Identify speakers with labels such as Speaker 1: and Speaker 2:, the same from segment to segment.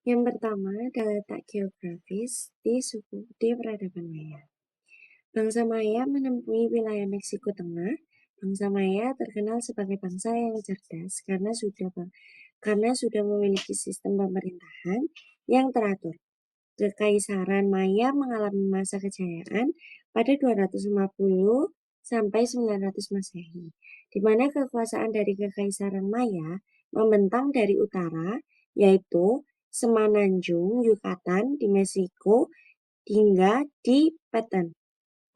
Speaker 1: Yang pertama adalah letak geografis di peradaban Maya. Bangsa Maya menemui wilayah Meksiko Tengah. Bangsa Maya terkenal sebagai bangsa yang cerdas karena sudah memiliki sistem pemerintahan yang teratur. Kekaisaran Maya mengalami masa kejayaan pada 250 sampai 900 Masehi, di mana kekuasaan dari Kekaisaran Maya membentang dari utara, yaitu Semenanjung Yucatan di Meksiko hingga di Petén,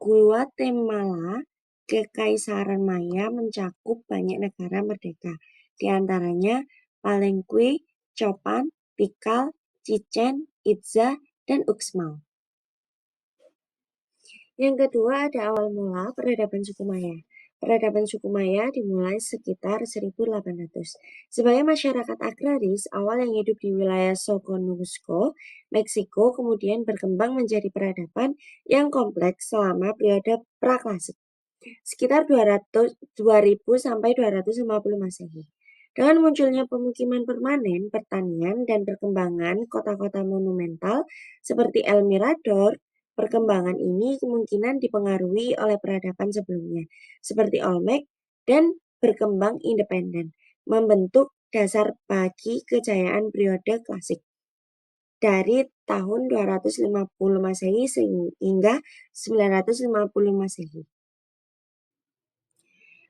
Speaker 1: Guatemala. Kekaisaran Maya mencakup banyak negara merdeka, di antaranya Palenque, Copan, Tikal, Chichen Itza, dan Uxmal. Yang kedua ada awal mula peradaban suku Maya. Peradaban suku Maya dimulai sekitar 1800. Sebagai masyarakat agraris awal yang hidup di wilayah Soconusco, Meksiko, kemudian berkembang menjadi peradaban yang kompleks selama periode praklasik, sekitar 2000 sampai 250 Masehi. Dengan munculnya pemukiman permanen, pertanian, dan perkembangan kota-kota monumental seperti El Mirador, perkembangan ini kemungkinan dipengaruhi oleh peradaban sebelumnya, seperti Olmec, dan berkembang independen, membentuk dasar bagi kejayaan periode klasik dari tahun 250 Masehi hingga 950 Masehi.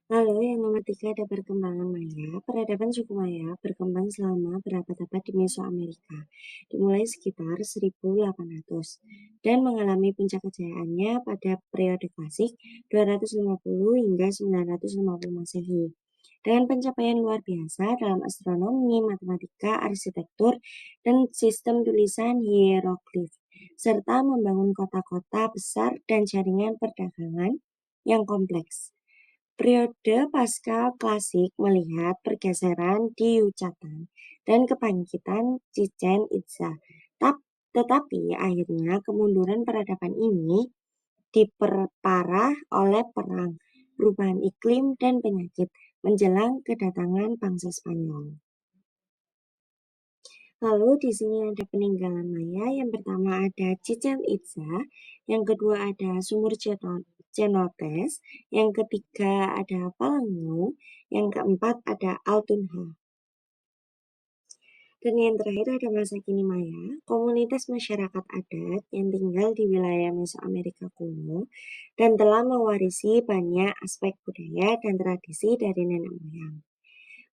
Speaker 1: Lalu yang nomor 3 ada perkembangan Maya. Peradaban suku Maya berkembang selama berabad-abad di Mesoamerika, dimulai sekitar 1800 dan mengalami puncak kejayaannya pada periode klasik 250 hingga 950 Masehi. Dengan pencapaian luar biasa dalam astronomi, matematika, arsitektur, dan sistem tulisan hieroglif, serta membangun kota-kota besar dan jaringan perdagangan yang kompleks. Periode pasca klasik melihat pergeseran di Yucatan dan kebangkitan Chichen Itza. Tetapi akhirnya kemunduran peradaban ini diperparah oleh perang, perubahan iklim, dan penyakit menjelang kedatangan bangsa Spanyol. Lalu di sini ada peninggalan Maya. Yang pertama ada Chichen Itza, yang kedua ada sumur Cenotes, yang ketiga ada Palengu, yang keempat ada Altunja. Dan yang terakhir ada masa kini Maya, komunitas masyarakat adat yang tinggal di wilayah Mesoamerika kuno dan telah mewarisi banyak aspek budaya dan tradisi dari nenek moyang.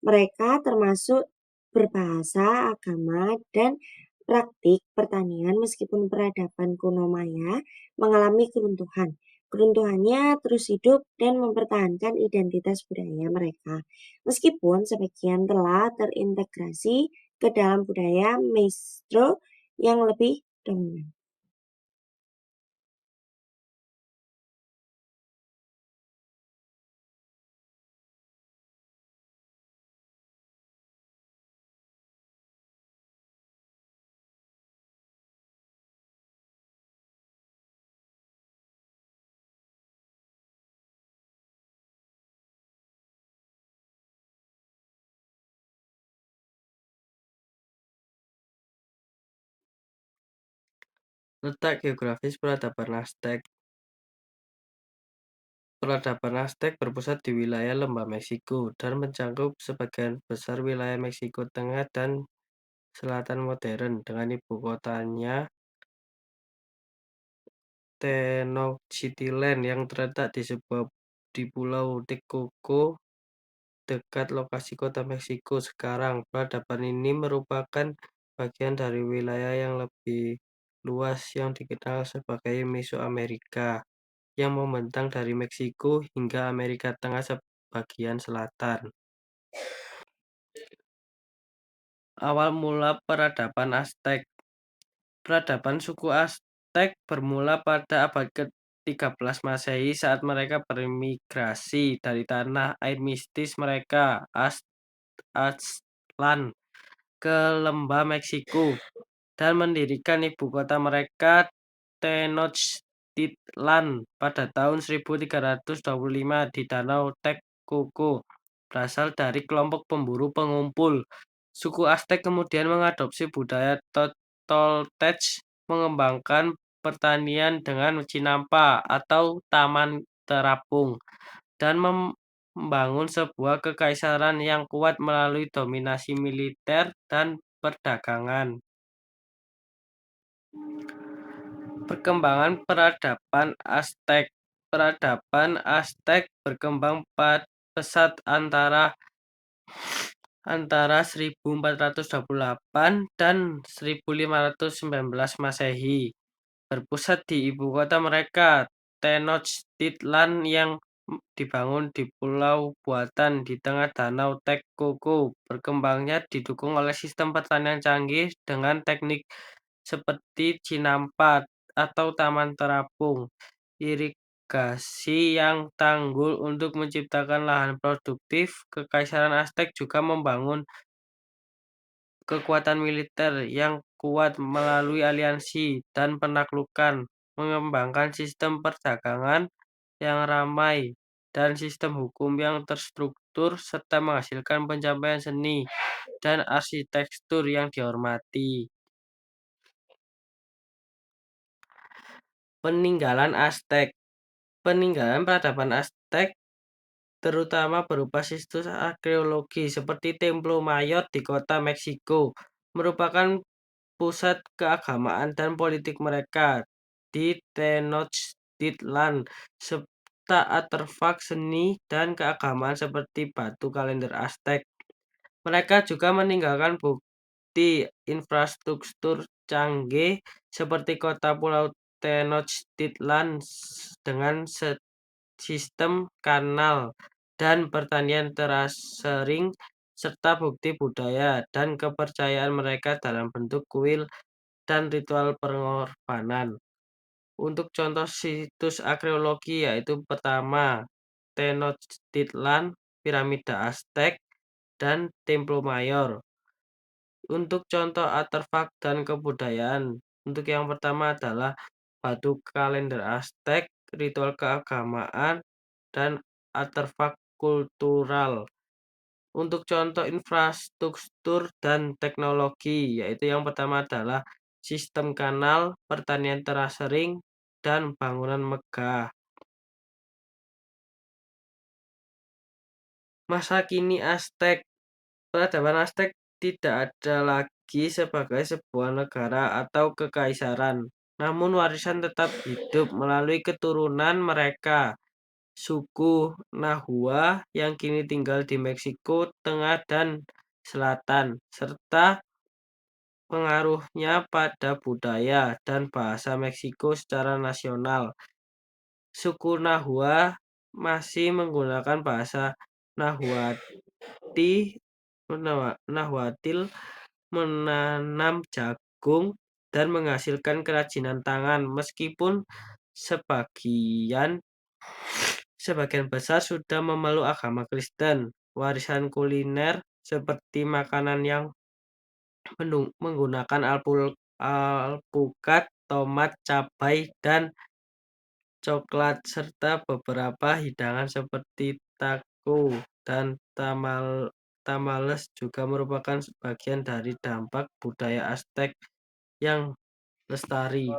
Speaker 1: Mereka termasuk berbahasa, agama, dan praktik pertanian meskipun peradaban kuno Maya mengalami keruntuhan. Keruntuhannya terus hidup dan mempertahankan identitas budaya mereka, meskipun sebagian telah terintegrasi ke dalam budaya Maestro yang lebih dominan.
Speaker 2: Letak geografis peradaban Aztec. Peradaban Aztec berpusat di wilayah lembah Meksiko dan mencakup sebagian besar wilayah Meksiko Tengah dan Selatan modern, dengan ibu kotanya Tenochtitlan yang terletak di Pulau Texcoco dekat lokasi kota Meksiko sekarang. Peradaban ini merupakan bagian dari wilayah yang lebih luas yang dikenal sebagai Mesoamerika, yang membentang dari Meksiko hingga Amerika Tengah sebagian selatan. Awal mula peradaban Aztec. Peradaban suku Aztec bermula pada abad ke-13 Masehi saat mereka bermigrasi dari tanah air mistis mereka, Aztlan, ke lembah Meksiko dan mendirikan ibu kota mereka, Tenochtitlan, pada tahun 1325 di Danau Texcoco, berasal dari kelompok pemburu pengumpul Suku Aztec kemudian mengadopsi budaya Toltec, mengembangkan pertanian dengan cinampa atau taman terapung, dan membangun sebuah kekaisaran yang kuat melalui dominasi militer dan perdagangan. Perkembangan peradaban Aztec. Peradaban Aztec berkembang pesat antara antara 1428 dan 1519 Masehi, berpusat di ibu kota mereka, Tenochtitlan, yang dibangun di pulau buatan di tengah Danau Texcoco. Berkembangnya didukung oleh sistem pertanian canggih dengan teknik seperti cinampa atau taman terapung, irigasi yang tanggul untuk menciptakan lahan produktif. Kekaisaran Aztec juga membangun kekuatan militer yang kuat melalui aliansi dan penaklukan, mengembangkan sistem perdagangan yang ramai dan sistem hukum yang terstruktur, serta menghasilkan pencapaian seni dan arsitektur yang dihormati. Peninggalan Aztec. Peninggalan peradaban Aztec terutama berupa situs arkeologi seperti Templo Mayor di kota Meksiko, merupakan pusat keagamaan dan politik mereka di Tenochtitlan, serta artefak seni dan keagamaan seperti batu kalender Aztec. Mereka juga meninggalkan bukti infrastruktur canggih seperti kota Pulau Tenochtitlan dengan sistem kanal dan pertanian terasering, serta bukti budaya dan kepercayaan mereka dalam bentuk kuil dan ritual pengorbanan. Untuk contoh situs arkeologi yaitu pertama, Tenochtitlan, Piramida Aztec, dan Templo Mayor. Untuk contoh artefak dan kebudayaan, untuk yang pertama adalah batu kalender Aztec, ritual keagamaan, dan artefak kultural. Untuk contoh infrastruktur dan teknologi, yaitu yang pertama adalah sistem kanal, pertanian terasering, dan bangunan megah. Masa kini Aztec. Peradaban Aztec tidak ada lagi sebagai sebuah negara atau kekaisaran, namun warisan tetap hidup melalui keturunan mereka, suku Nahua yang kini tinggal di Meksiko Tengah dan Selatan, serta pengaruhnya pada budaya dan bahasa Meksiko secara nasional. Suku Nahua masih menggunakan bahasa Nahuatl, menanam jagung, dan menghasilkan kerajinan tangan, meskipun sebagian sebagian besar sudah memeluk agama Kristen. Warisan kuliner seperti makanan yang menggunakan alpukat, tomat, cabai, dan coklat, serta beberapa hidangan seperti taco dan tamales juga merupakan bagian dari dampak budaya Aztec yang lestari.